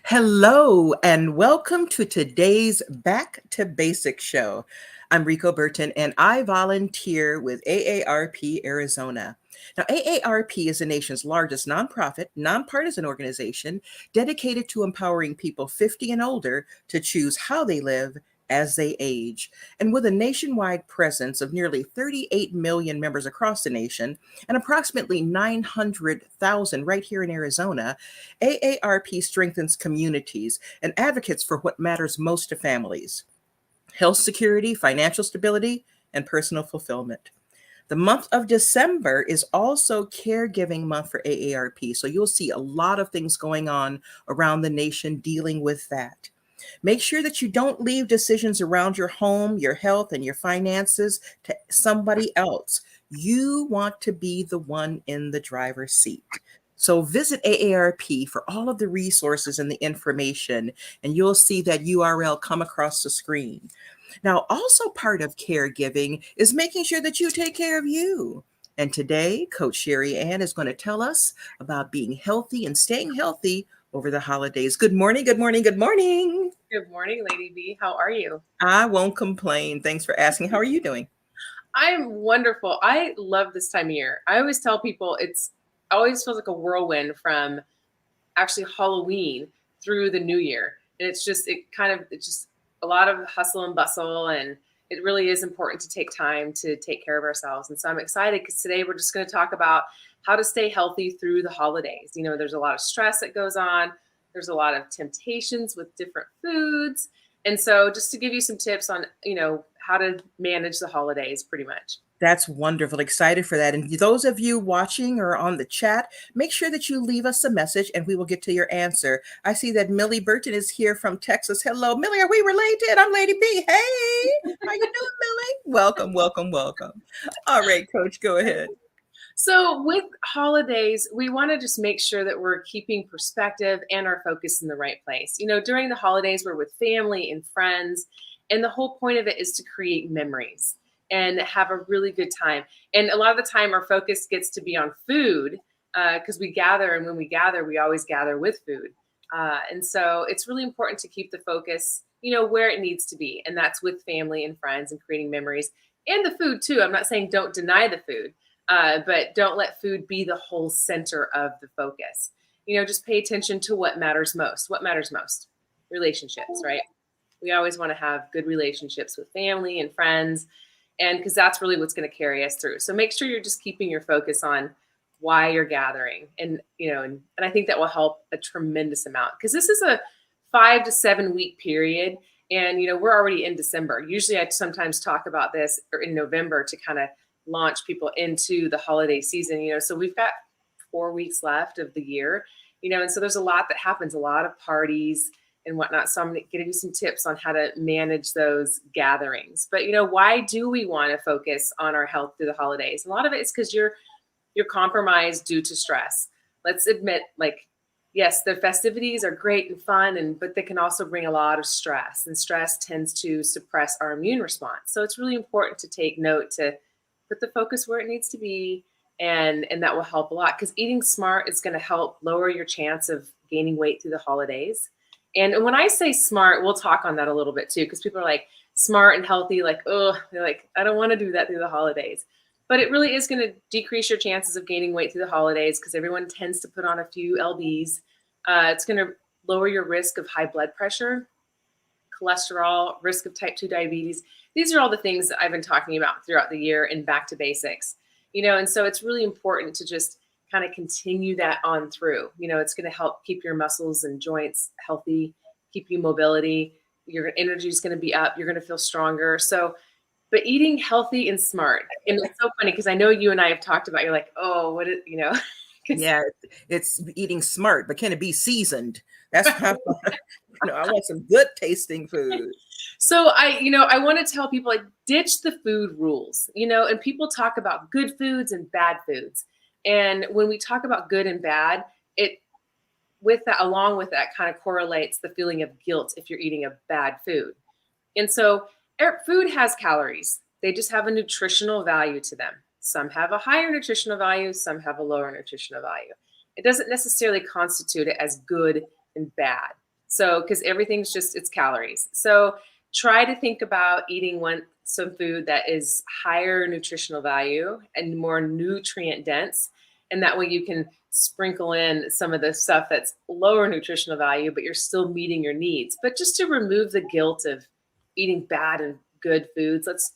Hello, and welcome to today's Back to Basics show. I'm Rico Burton, and I volunteer with AARP Arizona. Now, AARP is the nation's largest nonprofit, nonpartisan organization dedicated to empowering people 50 and older to choose how they live as they age. And with a nationwide presence of nearly 38 million members across the nation and approximately 900,000 right here in Arizona, AARP strengthens communities and advocates for what matters most to families: health security, financial stability, and personal fulfillment. The month of December is also caregiving month for AARP. So you'll see a lot of things going on around the nation dealing with that. Make sure that you don't leave decisions around your home, your health, and your finances to somebody else. You want to be the one in the driver's seat. So visit AARP for all of the resources and the information, and you'll see that URL come across the screen. Now, also part of caregiving is making sure that you take care of you. And today, Coach SheriAnne is going to tell us about being healthy and staying healthy over the holidays. Good morning, good morning, good morning. Good morning, Lady B. How are you? I won't complain. Thanks for asking. How are you doing? I'm wonderful. I love this time of year. I always tell people it's always feels like a whirlwind from actually Halloween through the new year. And it's just a lot of hustle and bustle. And it really is important to take time to take care of ourselves. And so I'm excited because today we're just going to talk about how to stay healthy through the holidays. You know, there's a lot of stress that goes on, there's a lot of temptations with different foods. And so just to give you some tips on, how to manage the holidays pretty much. That's wonderful. Excited for that. And those of you watching or on the chat, make sure that you leave us a message and we will get to your answer. I see that Millie Burton is here from Texas. Hello, Millie. Are we related? I'm Lady B. Hey, how you doing, Millie? Welcome, welcome, welcome. All right, Coach, go ahead. So with holidays, we want to just make sure that we're keeping perspective and our focus in the right place. You know, during the holidays, we're with family and friends, and the whole point of it is to create memories and have a really good time. And a lot of the time, our focus gets to be on food because we gather, and when we gather, we always gather with food. And so it's really important to keep the focus, where it needs to be, and that's with family and friends and creating memories and the food too. I'm not saying don't deny the food, but don't let food be the whole center of the focus. Just pay attention to what matters most. What matters most? Relationships, right? We always want to have good relationships with family and friends, and because that's really what's going to carry us through. So make sure you're just keeping your focus on why you're gathering, and I think that will help a tremendous amount because this is a 5 to 7 week period, and we're already in December. Usually, I sometimes talk about this in November to kind of launch people into the holiday season. So we've got 4 weeks left of the year, and so there's a lot that happens, a lot of parties and whatnot. So I'm going to give you some tips on how to manage those gatherings. But why do we want to focus on our health through the holidays? A lot of it is because you're compromised due to stress. Let's admit, yes, the festivities are great and fun, but they can also bring a lot of stress, and stress tends to suppress our immune response. So it's really important to take note to put the focus where it needs to be, and that will help a lot because eating smart is going to help lower your chance of gaining weight through the holidays. And when I say smart, we'll talk on that a little bit too, because people are like smart and healthy, they're like, I don't want to do that through the holidays. But it really is going to decrease your chances of gaining weight through the holidays because everyone tends to put on a few lbs. It's going to lower your risk of high blood pressure, cholesterol, risk of type 2 diabetes. These are all the things that I've been talking about throughout the year in Back to Basics. And so it's really important to just kind of continue that on through. It's going to help keep your muscles and joints healthy, keep you mobility. Your energy is going to be up. You're going to feel stronger. So, but eating healthy and smart. And it's so funny because I know you and I have talked about, you're like, oh, what is, Yeah, it's eating smart, but can it be seasoned? That's how I want some good tasting food. So I want to tell people ditch the food rules, and people talk about good foods and bad foods. And when we talk about good and bad, along with that kind of correlates the feeling of guilt if you're eating a bad food. And so food has calories. They just have a nutritional value to them. Some have a higher nutritional value, some have a lower nutritional value. It doesn't necessarily constitute it as good and bad. So, because everything's just, it's calories. So try to think about eating some food that is higher nutritional value and more nutrient dense. And that way you can sprinkle in some of the stuff that's lower nutritional value, but you're still meeting your needs. But just to remove the guilt of eating bad and good foods, let's,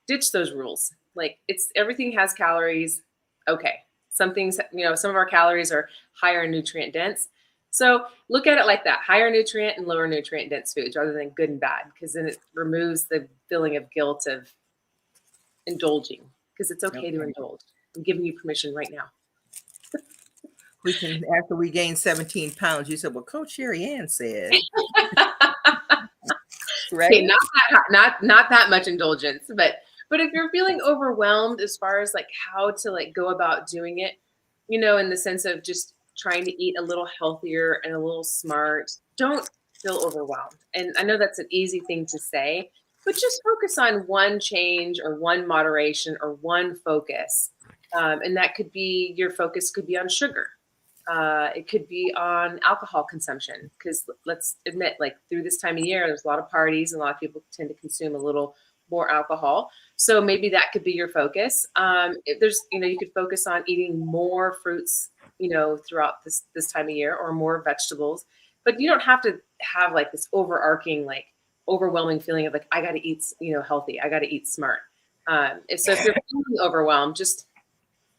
ditch those rules. Like, it's, everything has calories. Okay. Some things, some of our calories are higher nutrient dense. So look at it like that: higher nutrient and lower nutrient dense foods rather than good and bad, because then it removes the feeling of guilt of indulging, because it's okay to indulge. I'm giving you permission right now. We can, after we gain 17 pounds, you said, well, Coach SheriAnne said, right? Okay, not that much indulgence, but if you're feeling overwhelmed as far as like how to like go about doing it, in the sense of just trying to eat a little healthier and a little smart, don't feel overwhelmed. And I know that's an easy thing to say, but just focus on one change or one moderation or one focus. And that could be, your focus could be on sugar. It could be on alcohol consumption, because let's admit, like, through this time of year, there's a lot of parties and a lot of people tend to consume a little more alcohol. So maybe that could be your focus. If there's, you could focus on eating more fruits, throughout this time of year, or more vegetables. But you don't have to have like this overarching, like overwhelming feeling of like, I got to eat, healthy. I got to eat smart. If you're feeling overwhelmed, just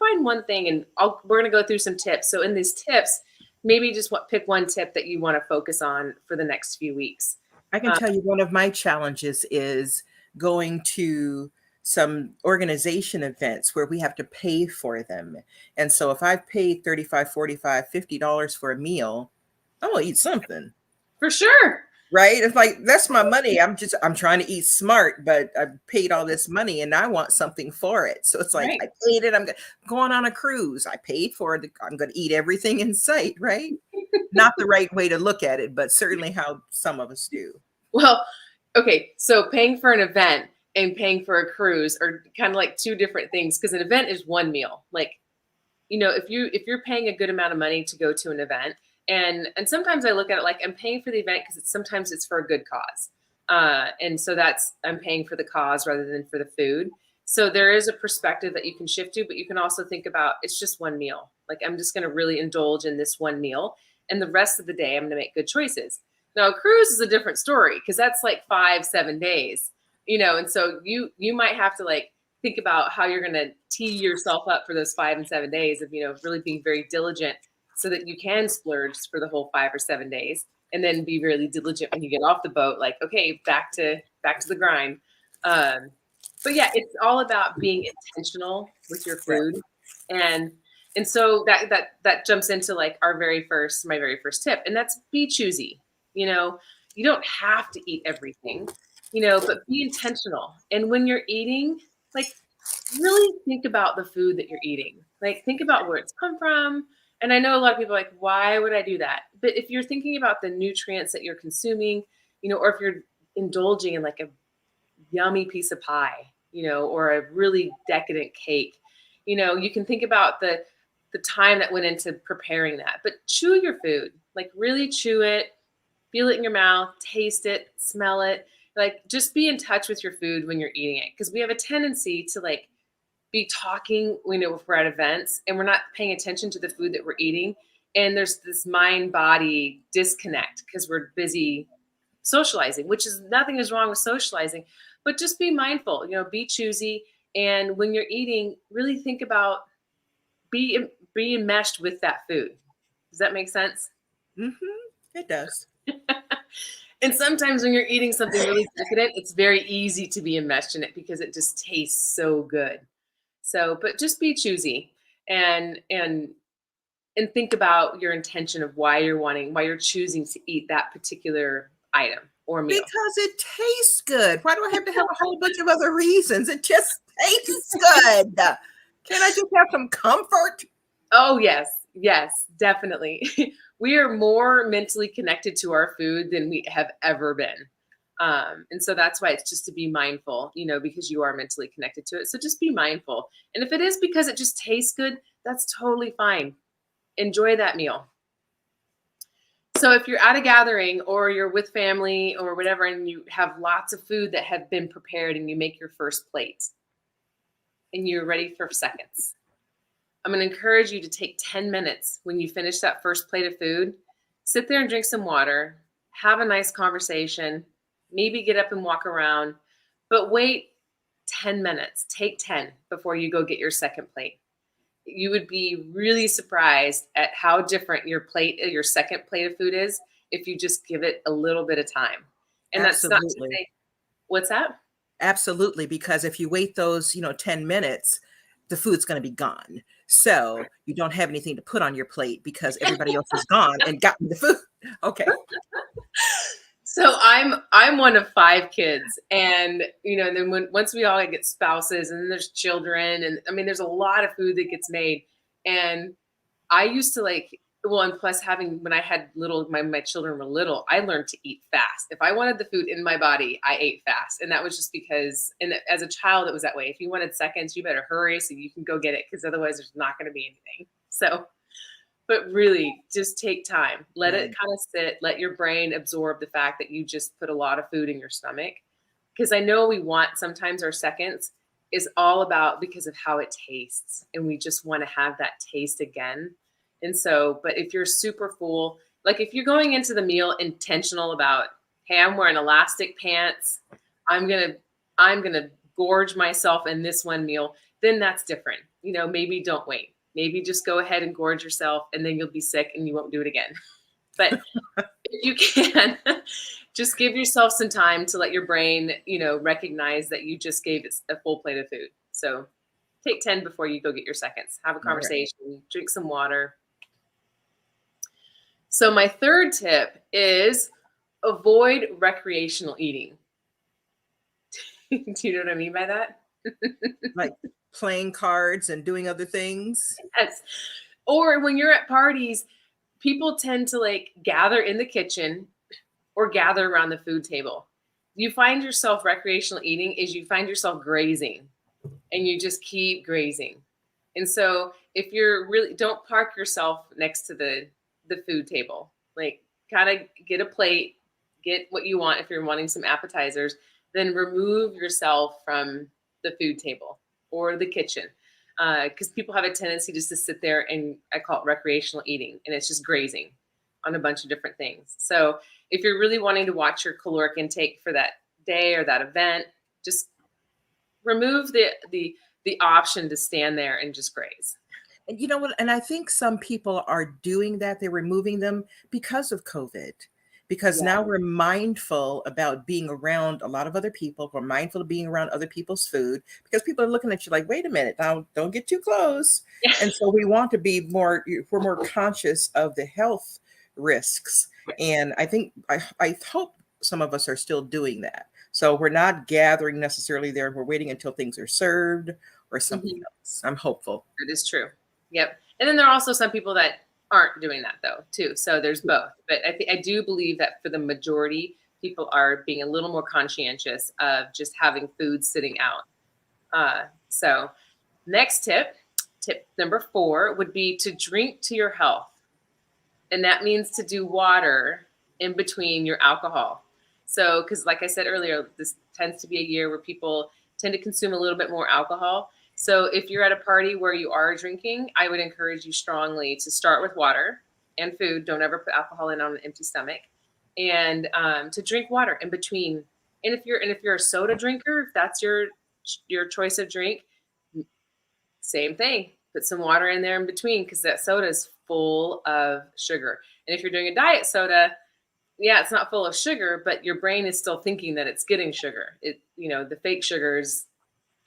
find one thing, and we're going to go through some tips. So in these tips, maybe just pick one tip that you want to focus on for the next few weeks. I can tell you one of my challenges is going to some organization events where we have to pay for them. And so if I've paid $35, $45, $50 for a meal, I'm going to eat something. For sure. Right? It's like, that's my money. I'm trying to eat smart, but I paid all this money and I want something for it. So it's like, right. I paid it. I'm going on a cruise. I paid for it. I'm going to eat everything in sight, right? Not the right way to look at it, but certainly how some of us do. Well, okay. So paying for an event and paying for a cruise are kind of like two different things, because an event is one meal. Like, if you're paying a good amount of money to go to an event, and sometimes I look at it like I'm paying for the event because sometimes it's for a good cause. And so I'm paying for the cause rather than for the food. So there is a perspective that you can shift to, but you can also think about, it's just one meal. Like, I'm just going to really indulge in this one meal, and the rest of the day I'm going to make good choices. Now, a cruise is a different story, because that's like 5-7 days, and so you might have to like think about how you're going to tee yourself up for those 5 and 7 days of, really being very diligent so that you can splurge for the whole 5 or 7 days, and then be really diligent when you get off the boat, like, okay, back to the grind. But yeah, it's all about being intentional with your food. And so that jumps into like my very first tip, and that's be choosy. You don't have to eat everything, but be intentional. And when you're eating, like, really think about the food that you're eating. Like, think about where it's come from. And I know a lot of people are like, why would I do that? But if you're thinking about the nutrients that you're consuming, or if you're indulging in like a yummy piece of pie, or a really decadent cake, you can think about the time that went into preparing that. But chew your food, like really chew it, feel it in your mouth, taste it, smell it. Like, just be in touch with your food when you're eating it. Because we have a tendency to like be talking, if we're at events and we're not paying attention to the food that we're eating. And there's this mind-body disconnect because we're busy socializing, which is, nothing is wrong with socializing, but just be mindful, be choosy. And when you're eating, really think about be enmeshed with that food. Does that make sense? Mm-hmm. It does. And sometimes when you're eating something really decadent, it's very easy to be enmeshed in it because it just tastes so good. So, but just be choosy and think about your intention of why you're choosing to eat that particular item or meal. Because it tastes good. Why do I have to have a whole bunch of other reasons? It just tastes good. Can't I just have some comfort? Oh, yes. Yes, definitely. We are more mentally connected to our food than we have ever been. And so that's why it's just to be mindful, because you are mentally connected to it. So just be mindful. And if it is because it just tastes good, that's totally fine. Enjoy that meal. So if you're at a gathering or you're with family or whatever, and you have lots of food that have been prepared and you make your first plate and you're ready for seconds, I'm going to encourage you to take 10 minutes when you finish that first plate of food, sit there and drink some water, have a nice conversation, maybe get up and walk around, but wait 10 minutes. Take 10 before you go get your second plate. You would be really surprised at how different your second plate of food is if you just give it a little bit of time. And that's not to Absolutely. say, what's that? Absolutely, because if you wait those, 10 minutes, the food's going to be gone. So you don't have anything to put on your plate because everybody else is gone and gotten the food. Okay. So I'm one of 5 kids, and and then once we all get spouses, and then there's children, and I mean there's a lot of food that gets made, and I used to and plus when I had my children were little, I learned to eat fast. If I wanted the food in my body, I ate fast, and that was just because, and as a child it was that way. If you wanted seconds, you better hurry so you can go get it, because otherwise there's not going to be anything. So. But really, just take time. Let it Right. kind of sit. Let your brain absorb the fact that you just put a lot of food in your stomach. Because I know we want sometimes our seconds is all about because of how it tastes. And we just want to have that taste again. And so, but if you're super full, like if you're going into the meal intentional about, hey, I'm wearing elastic pants, I'm gonna gorge myself in this one meal, then that's different. Maybe don't wait. Maybe just go ahead and gorge yourself, and then you'll be sick and you won't do it again. But if you can, just give yourself some time to let your brain, recognize that you just gave it a full plate of food. So take 10 before you go get your seconds. Have a All right. conversation, drink some water. So my third tip is avoid recreational eating. Do you know what I mean by that? Like playing cards and doing other things. Yes. Or when you're at parties, people tend to gather in the kitchen or gather around the food table. You find yourself recreational eating is you find yourself grazing, and you just keep grazing. And so if you're really, don't park yourself next to the food table. Kind of get a plate, get what you want if you're wanting some appetizers, then remove yourself from the food table or the kitchen. Because people have a tendency just to sit there, and I call it recreational eating, and it's just grazing on a bunch of different things. So if you're really wanting to watch your caloric intake for that day or that event, just remove the option to stand there and just graze. And you know what? And I think some people are doing that. They're removing them because of COVID. Because Yeah. now we're mindful about being around a lot of other people. We're mindful of being around other people's food because people are looking at you like, wait a minute, now don't get too close. And so we want to be we're more conscious of the health risks. And I hope some of us are still doing that. So we're not gathering necessarily there. We're waiting until things are served or something Mhm. else. I'm hopeful. That is true. Yep. And then there are also some people that aren't doing that though, too. So there's both. But I do believe that for the majority, people are being a little more conscientious of just having food sitting out. So next tip number 4 would be to drink to your health. And that means to do water in between your alcohol. So, because like I said earlier, this tends to be a year where people tend to consume a little bit more alcohol. So if you're at a party where you are drinking, I would encourage you strongly to start with water and food. Don't ever put alcohol in on an empty stomach, and to drink water in between. And if you're a soda drinker, if that's your choice of drink, same thing. Put some water in there in between, because that soda is full of sugar. And if you're doing a diet soda, yeah, it's not full of sugar, but your brain is still thinking that it's getting sugar. The fake sugars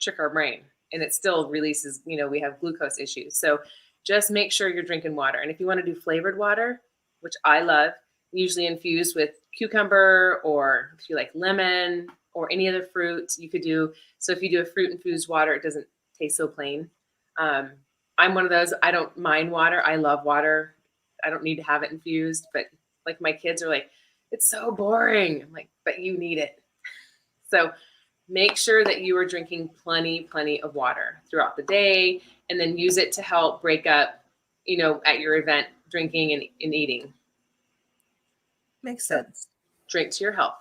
trick our brain, and it still releases, we have glucose issues. So just make sure you're drinking water. And if you want to do flavored water, which I love, usually infused with cucumber, or if you like lemon or any other fruit, you could do. So if you do a fruit infused water, it doesn't taste so plain. Um, I'm one of those. I don't mind water. I love water. I don't need to have it infused, but like my kids are like, it's so boring. I'm like, but you need it. So make sure that you are drinking plenty of water throughout the day, and then use it to help break up, at your event, drinking and eating. Makes So sense. drink to your health.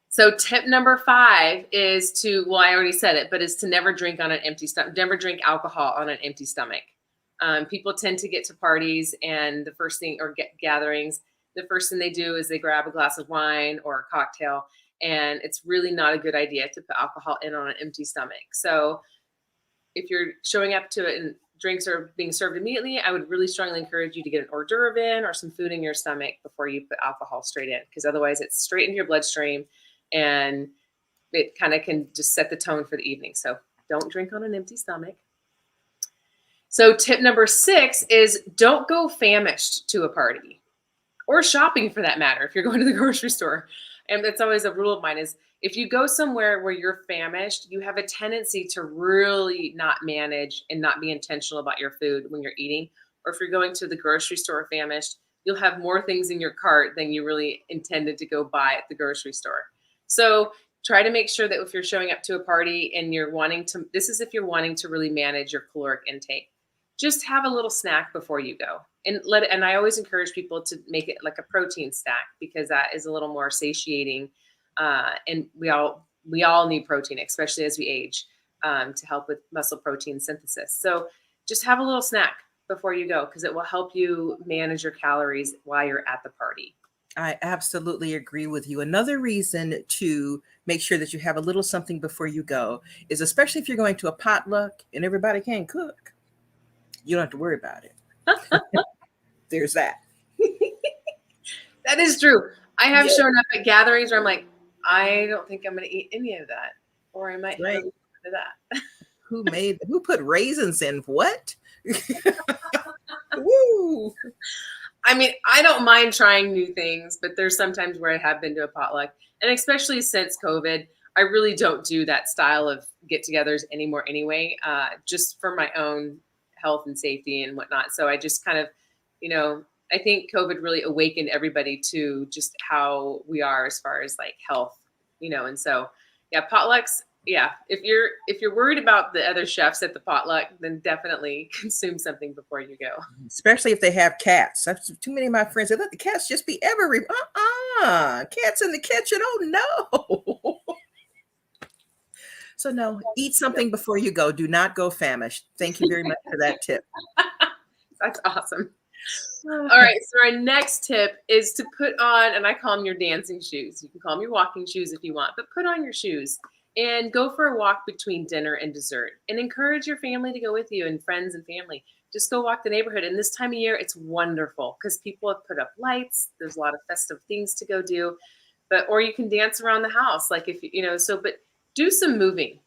So tip number 5 is to, well, I already said it, but is to never drink on an empty stomach. Never drink alcohol on an empty stomach. People tend to get to parties and the first thing, or gatherings, the first thing they do is they grab a glass of wine or a cocktail, and it's really not a good idea to put alcohol in on an empty stomach. So if you're showing up to it and drinks are being served immediately, I would really strongly encourage you to get an hors d'oeuvre in or some food in your stomach before you put alcohol straight in, because otherwise it's straight into your bloodstream and it kind of can just set the tone for the evening. So don't drink on an empty stomach. So tip number 6 is don't go famished to a party or shopping for that matter. If you're going to the grocery store, and that's always a rule of mine, is if you go somewhere where you're famished, you have a tendency to really not manage and not be intentional about your food when you're eating. Or if you're going to the grocery store famished, you'll have more things in your cart than you really intended to go buy at the grocery store. So try to make sure that if you're showing up to a party and you're wanting to, this is if you're wanting to really manage your caloric intake, just have a little snack before you go. And I always encourage people to make it like a protein stack, because that is a little more satiating. And we all need protein, especially as we age, to help with muscle protein synthesis. So just have a little snack before you go, because it will help you manage your calories while you're at the party. I absolutely agree with you. Another reason to make sure that you have a little something before you go is, especially if you're going to a potluck and everybody can't cook, you don't have to worry about it. There's that. That is true. I have shown up at gatherings where I'm like, I don't think I'm going to eat any of that, or I might have a little bit of that. Who put raisins in what? Woo! I mean, I don't mind trying new things, but there's sometimes where I have been to a potluck, and especially since COVID, I really don't do that style of get-togethers anymore anyway, just for my own health and safety and whatnot. So I just kind of, I think COVID really awakened everybody to just how we are as far as like health, and so, yeah, potlucks. Yeah, if you're worried about the other chefs at the potluck, then definitely consume something before you go. Especially if they have cats. Too many of my friends say, let the cats just be everywhere. Cats in the kitchen. Oh no. So no, eat something before you go. Do not go famished. Thank you very much for that tip. That's awesome. All right, so our next tip is to put on, and I call them your dancing shoes. You can call them your walking shoes if you want, but put on your shoes and go for a walk between dinner and dessert, and encourage your family to go with you, and friends and family. Just go walk the neighborhood. And this time of year, it's wonderful because people have put up lights. There's a lot of festive things to go do, or you can dance around the house. Like but do some moving,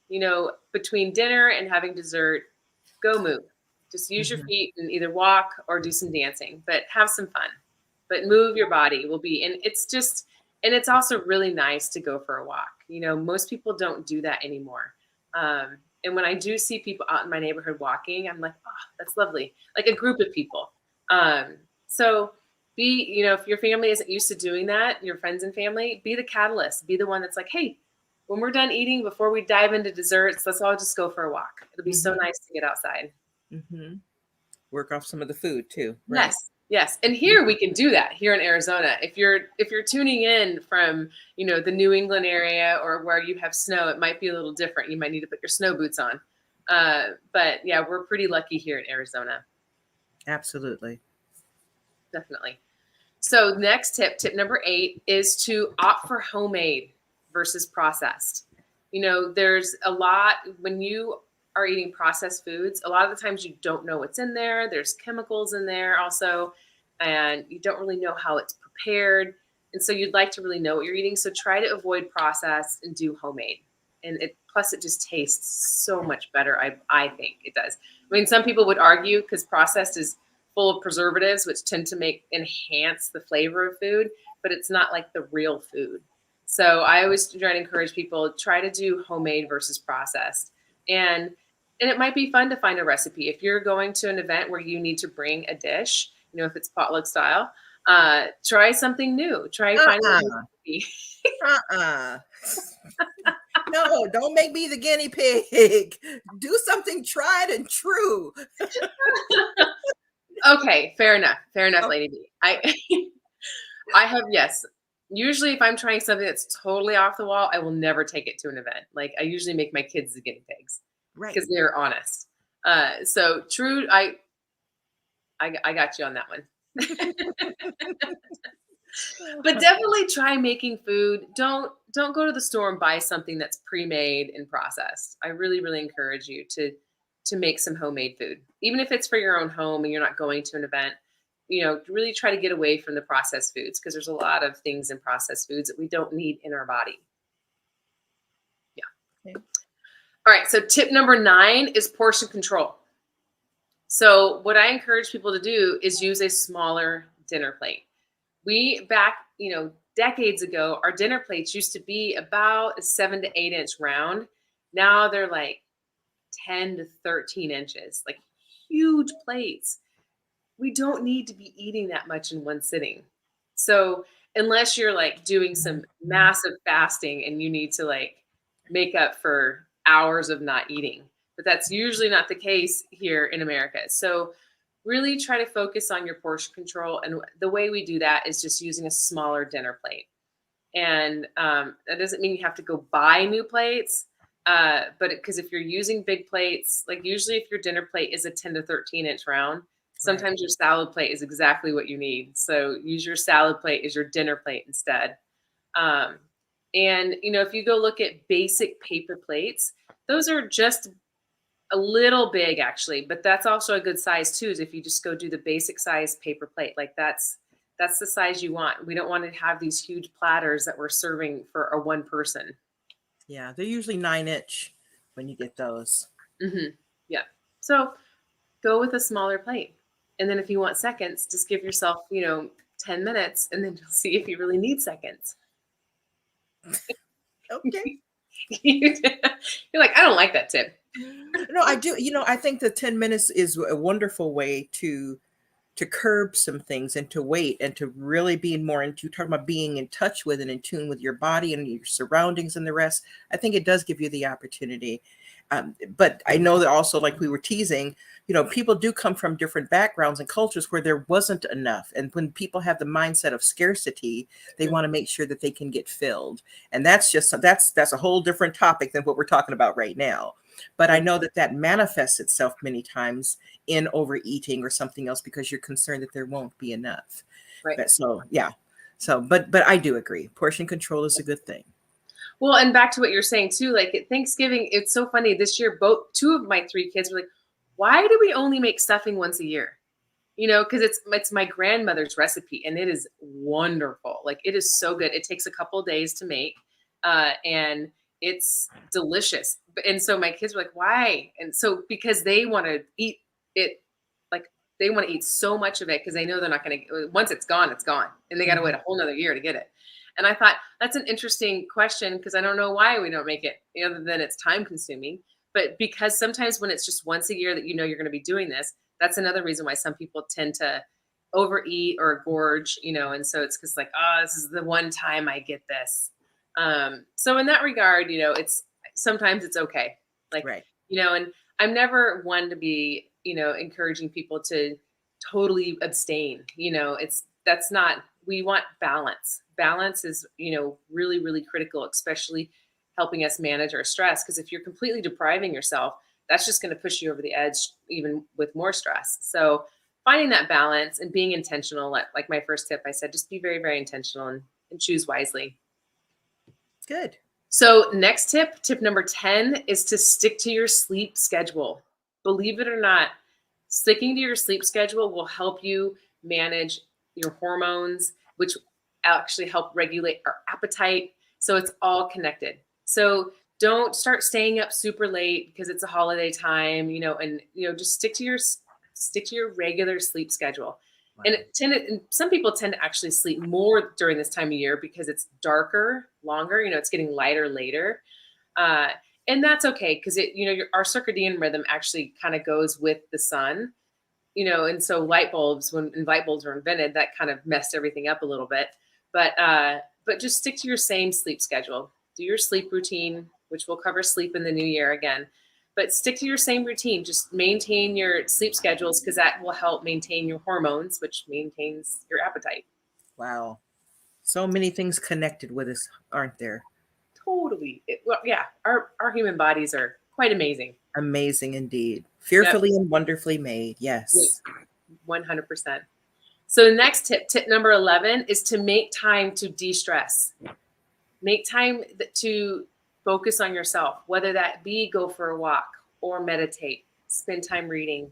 between dinner and having dessert. Go move. Just use your feet and either walk or do some dancing, but have some fun. But move your body and it's also really nice to go for a walk. Most people don't do that anymore. And when I do see people out in my neighborhood walking, I'm like, oh, that's lovely. Like a group of people. So if your family isn't used to doing that, your friends and family, be the catalyst, be the one that's like, hey, when we're done eating, before we dive into desserts, let's all just go for a walk. It'll be so nice to get outside. Mm-hmm. Work off some of the food too. Right? Yes. And here we can do that here in Arizona. If you're tuning in from, the New England area or where you have snow, it might be a little different. You might need to put your snow boots on. But yeah, we're pretty lucky here in Arizona. Absolutely. Definitely. So next tip number 8 is to opt for homemade versus processed. There's a lot when you are eating processed foods, a lot of the times you don't know what's in there. There's chemicals in there also, and you don't really know how it's prepared. And so you'd like to really know what you're eating. So try to avoid processed and do homemade. And plus it just tastes so much better. I think it does. I mean, some people would argue because processed is full of preservatives, which tend to enhance the flavor of food, but it's not like the real food. So I always try to encourage people, try to do homemade versus processed. And it might be fun to find a recipe. If you're going to an event where you need to bring a dish, if it's potluck style, try something new. Try finding a recipe. No, don't make me the guinea pig. Do something tried and true. Okay, fair enough, Lady B. I have, yes. Usually if I'm trying something that's totally off the wall, I will never take it to an event. Like I usually make my kids the guinea pigs Right. because they're honest. So true, I got you on that one. But definitely try making food. Don't go to the store and buy something that's pre-made and processed. I really, really encourage you to make some homemade food. Even if it's for your own home and you're not going to an event, really try to get away from the processed foods because there's a lot of things in processed foods that we don't need in our body. Yeah. Okay. All right, so tip number 9 is portion control. So what I encourage people to do is use a smaller dinner plate. We back, decades ago, our dinner plates used to be about a 7 to 8 inch round. Now they're like 10 to 13 inches, like huge plates. We don't need to be eating that much in one sitting. So unless you're like doing some massive fasting and you need to like make up for hours of not eating, but that's usually not the case here in America. So really try to focus on your portion control. And the way we do that is just using a smaller dinner plate. And that doesn't mean you have to go buy new plates. But because if you're using big plates, like usually if your dinner plate is a 10 to 13 inch round, Right. sometimes your salad plate is exactly what you need. So use your salad plate as your dinner plate instead. Um, and if you go look at basic paper plates, those are just a little big actually, but that's also a good size too. Is if you just go do the basic size paper plate, like that's the size you want. We don't want to have these huge platters that we're serving for a one person. Yeah, they're usually 9 inch when you get those. Yeah. So go with a smaller plate. And then if you want seconds, just give yourself, 10 minutes and then you'll see if you really need seconds. Okay. You're like, I don't like that tip. No, I do. I think the 10 minutes is a wonderful way to curb some things and to wait and to really be more into talking about being in touch with and in tune with your body and your surroundings and the rest. I think it does give you the opportunity. But I know that also, like we were teasing, people do come from different backgrounds and cultures where there wasn't enough. And when people have the mindset of scarcity, they want to make sure that they can get filled. And that's a whole different topic than what we're talking about right now. But I know that that manifests itself many times in overeating or something else because you're concerned that there won't be enough. Right. But so yeah. So but I do agree. Portion control is a good thing. Well, and back to what you're saying too, like at Thanksgiving, it's so funny. This year, two of my 3 kids were like, "Why do we only make stuffing once a year?" Because it's my grandmother's recipe, and it is wonderful. Like it is so good. It takes a couple of days to make, and it's delicious. And so my kids were like, "Why?" And so because they want to eat it, like they want to eat so much of it because they know they're not going to. Once it's gone, and they got to wait a whole nother year to get it. And I thought that's an interesting question because I don't know why we don't make it, other than it's time consuming. But because sometimes when it's just once a year that you're going to be doing this, that's another reason why some people tend to overeat or gorge, and so it's because like, oh, this is the one time I get this. So in that regard, it's sometimes it's okay. Like, Right. and I'm never one to be, encouraging people to totally abstain. That's not, we want balance. Balance is, really, really critical, especially helping us manage our stress. Because if you're completely depriving yourself, that's just going to push you over the edge, even with more stress. So finding that balance and being intentional, like my first tip, I said, just be very, very intentional and choose wisely. Good. So next tip number 10 is to stick to your sleep schedule. Believe it or not, sticking to your sleep schedule will help you manage your hormones, which actually help regulate our appetite. So it's all connected. So don't start staying up super late because it's a holiday time, and just stick to your regular sleep schedule. Wow. And some people tend to actually sleep more during this time of year because it's darker, longer. It's getting lighter later, and that's okay because our circadian rhythm actually kind of goes with the sun. And so when light bulbs were invented, that kind of messed everything up a little bit. But just stick to your same sleep schedule. Do your sleep routine, which we'll cover sleep in the new year again. But stick to your same routine. Just maintain your sleep schedules because that will help maintain your hormones, which maintains your appetite. Wow. So many things connected with us, aren't there? Totally. Well, yeah, our human bodies are quite amazing. Amazing indeed. Yep. Fearfully and wonderfully made. Yep. Yes. 100%. So the next tip number 11, is to make time to de-stress. Make time to focus on yourself, whether that be go for a walk or meditate, spend time reading,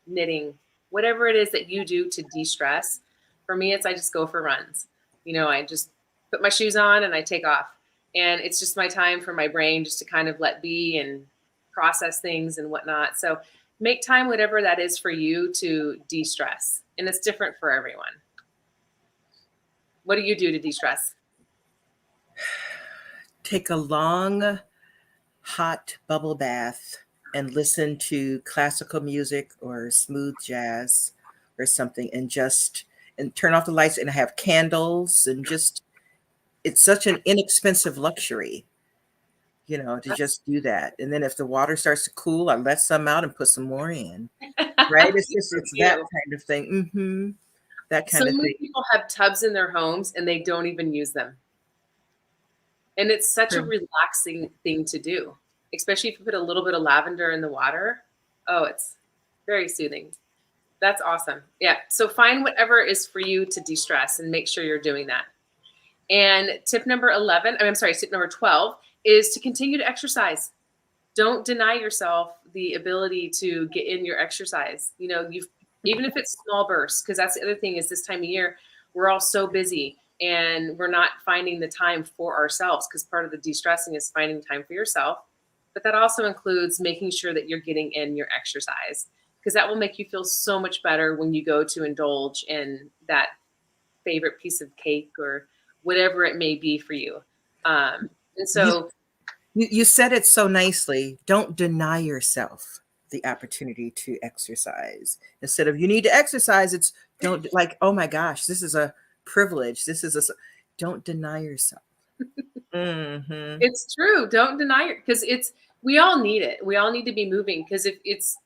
knitting, whatever it is that you do to de-stress. For me, it's I just go for runs. I just put my shoes on and I take off. And it's just my time for my brain just to kind of let be and process things and whatnot. So make time, whatever that is for you, to de-stress. And it's different for everyone. What do you do to de-stress? Take a long, hot bubble bath and listen to classical music or smooth jazz or something, and turn off the lights and have candles, and just it's such an inexpensive luxury, to just do that. And then if the water starts to cool, I let some out and put some more in. Right? It's that You. kind of thing. That So kind of many thing. people have tubs in their homes and they don't even use them. And it's such a True. relaxing thing to do, especially if you put a little bit of lavender in the water. Oh, it's very soothing. That's awesome. Yeah. So find whatever is for you to de-stress and make sure you're doing that. And tip number 11, I'm sorry, tip number 12 is to continue to exercise. Don't deny yourself the ability to get in your exercise. Even if it's small bursts, because that's the other thing is this time of year, we're all so busy and we're not finding the time for ourselves, because part of the de-stressing is finding time for yourself. But that also includes making sure that you're getting in your exercise, because that will make you feel so much better when you go to indulge in that favorite piece of cake or whatever it may be for you. And You, so you said it so nicely. Don't deny yourself the opportunity to exercise. Instead of you need to exercise, it's don't like, oh my gosh, this is a privilege. Don't deny yourself. Hmm. it's true. Don't deny it, because we all need it. We all need to be moving, because if it's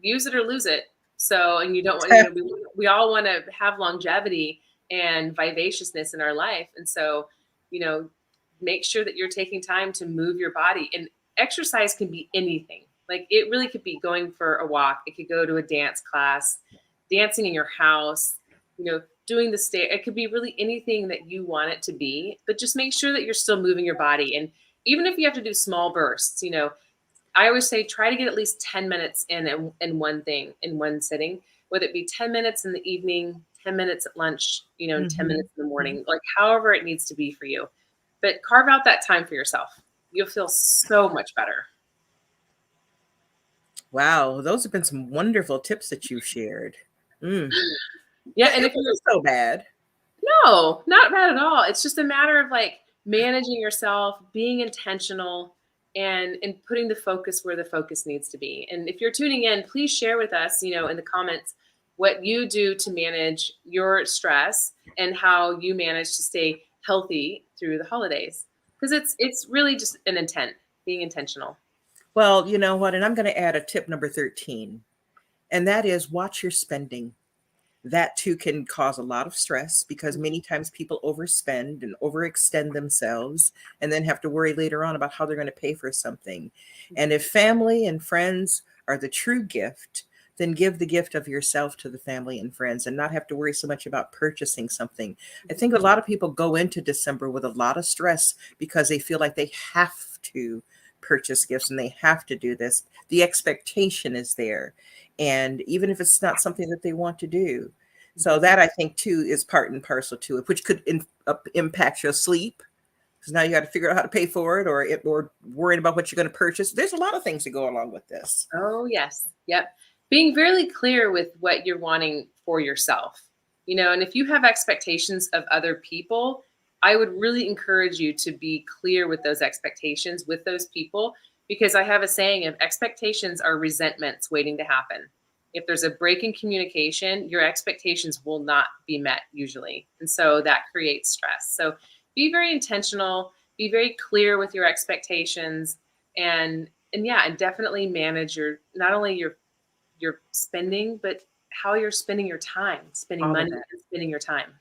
use it or lose it. So, and you don't want, we all want to have longevity and vivaciousness in our life. And so, you know, make sure that you're taking time to move your body, and exercise can be anything. Like it really could be going for a walk. It could go to a dance class, dancing in your house, doing the stair. It could be really anything that you want it to be, but just make sure that you're still moving your body. And even if you have to do small bursts, I always say try to get at least 10 minutes in one thing, in one sitting, whether it be 10 minutes in the evening, 10 minutes at lunch, and 10 Hmm. minutes in the morning, like however it needs to be for you. But carve out that time for yourself. You'll feel so much better. Wow, those have been some wonderful tips that you've shared. Mm. Yeah, It and if you're wasn't so bad. No, not bad at all. It's just a matter of like managing yourself, being intentional, and putting the focus where the focus needs to be. And if you're tuning in, please share with us, in the comments what you do to manage your stress and how you manage to stay healthy through the holidays. Because it's really just an intent, being intentional. Well, you know what? And I'm going to add a tip number 13, and that is watch your spending. That too can cause a lot of stress because many times people overspend and overextend themselves and then have to worry later on about how they're going to pay for something. And if family and friends are the true gift, then give the gift of yourself to the family and friends and not have to worry so much about purchasing something. I think a lot of people go into December with a lot of stress because they feel like they have to purchase gifts and they have to do this. The expectation is there. And even if it's not something that they want to do. So that I think too is part and parcel to it, which could impact your sleep because now you got to figure out how to pay for it, or worrying about what you're going to purchase. There's a lot of things that go along with this. Oh, yes. Yep. Being really clear with what you're wanting for yourself, and if you have expectations of other people, I would really encourage you to be clear with those expectations with those people, because I have a saying of expectations are resentments waiting to happen. If there's a break in communication, your expectations will not be met usually. And so that creates stress. So be very intentional, be very clear with your expectations, and yeah, and definitely manage your not only your spending, but how you're spending your time, spending All of money that. and spending your time.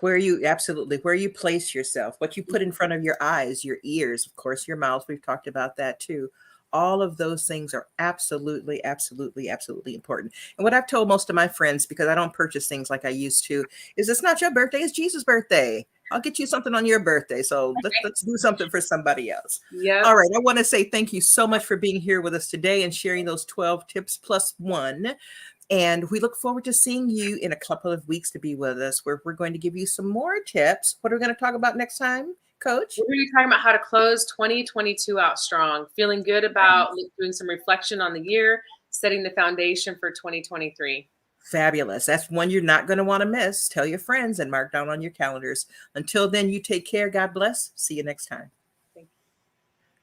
Where you absolutely where you place yourself, what you put in front of your eyes, your ears, of course, your mouth. We've talked about that too. All of those things are absolutely, absolutely, absolutely important. And what I've told most of my friends, because I don't purchase things like I used to, is it's not your birthday, it's Jesus' birthday. I'll get you something on your birthday. So let's do something for somebody else. Yep. All right. I want to say thank you so much for being here with us today and sharing those 12 tips plus one. And we look forward to seeing you in a couple of weeks to be with us, where we're going to give you some more tips. What are we going to talk about next time, Coach? We're going to be talking about how to close 2022 out strong, feeling good about doing some reflection on the year, setting the foundation for 2023. Fabulous. That's one you're not going to want to miss. Tell your friends and mark down on your calendars. Until then, you take care. God bless. See you next time.